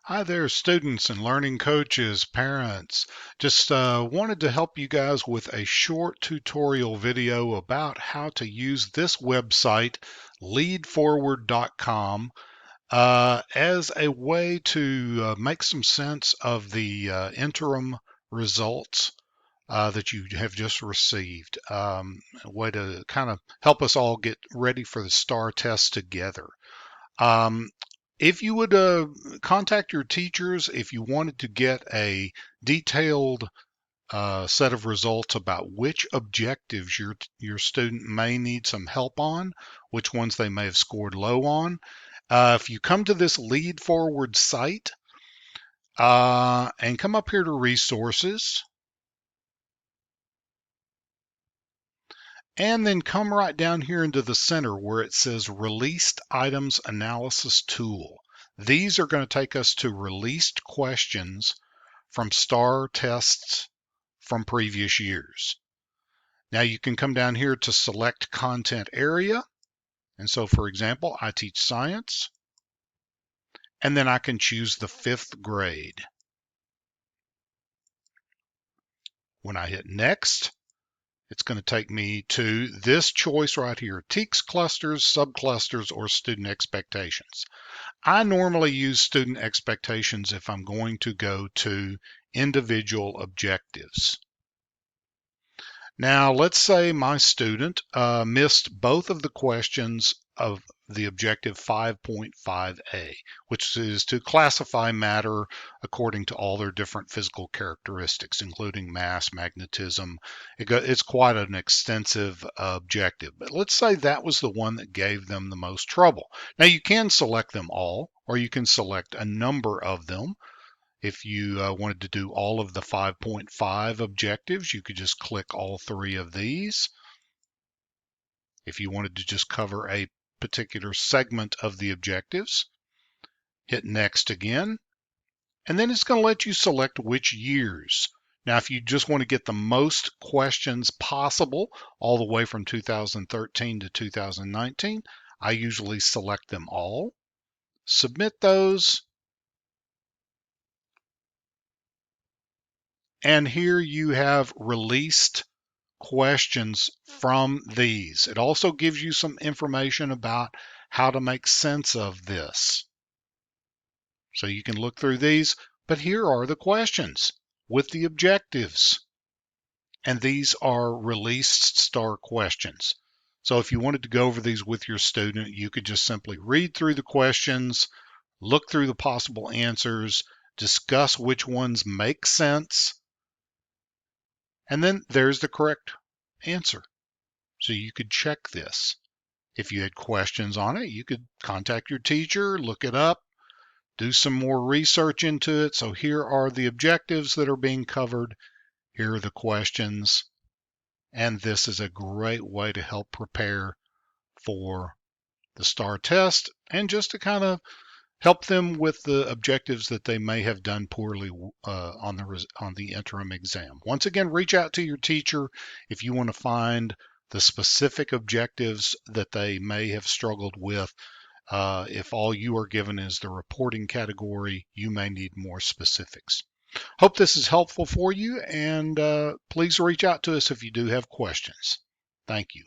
Hi there, students and learning coaches, parents. Just wanted to help you guys with a short tutorial video about how to use this website, lead4ward.com, as a way to make some sense of the interim results that you have just received. A way to kind of help us all get ready for the STAR test together. Um, if you would contact your teachers if you wanted to get a detailed set of results about which objectives your student may need some help on, which ones they may have scored low on. If you come to this Lead4ward site and come up here to resources, and then come right down here into the center where it says Released Items Analysis Tool. These are going to take us to released questions from STAR tests from previous years. Now you can come down here to select content area. And so for example, I teach science, and then I can choose the 5th grade. When I hit next, it's going to take me to this choice right here, TEKS clusters, subclusters, or student expectations. I normally use student expectations if I'm going to go to individual objectives. Now, let's say my student missed both of the questions of the objective 5.5a, which is to classify matter according to all their different physical characteristics, including mass, magnetism. It's quite an extensive objective, but let's say that was the one that gave them the most trouble. Now, you can select them all, or you can select a number of them. If you wanted to do all of the 5.5 objectives, you could just click all 3 of these. If you wanted to just cover a particular segment of the objectives, hit next again, and then it's going to let you select which years. Now, if you just want to get the most questions possible, all the way from 2013 to 2019, I usually select them all, submit those, and here you have released questions from these. It also gives you some information about how to make sense of this. So you can look through these, but here are the questions with the objectives. And these are released STAR questions. So if you wanted to go over these with your student, you could just simply read through the questions, look through the possible answers, discuss which ones make sense, and then there's the correct answer. So you could check this. If you had questions on it, you could contact your teacher, look it up, do some more research into it. So here are the objectives that are being covered. Here are the questions. And this is a great way to help prepare for the STAR test and just to kind of help them with the objectives that they may have done poorly on the interim exam. Once again, reach out to your teacher if you want to find the specific objectives that they may have struggled with. If all you are given is the reporting category, you may need more specifics. Hope this is helpful for you, and please reach out to us if you do have questions. Thank you.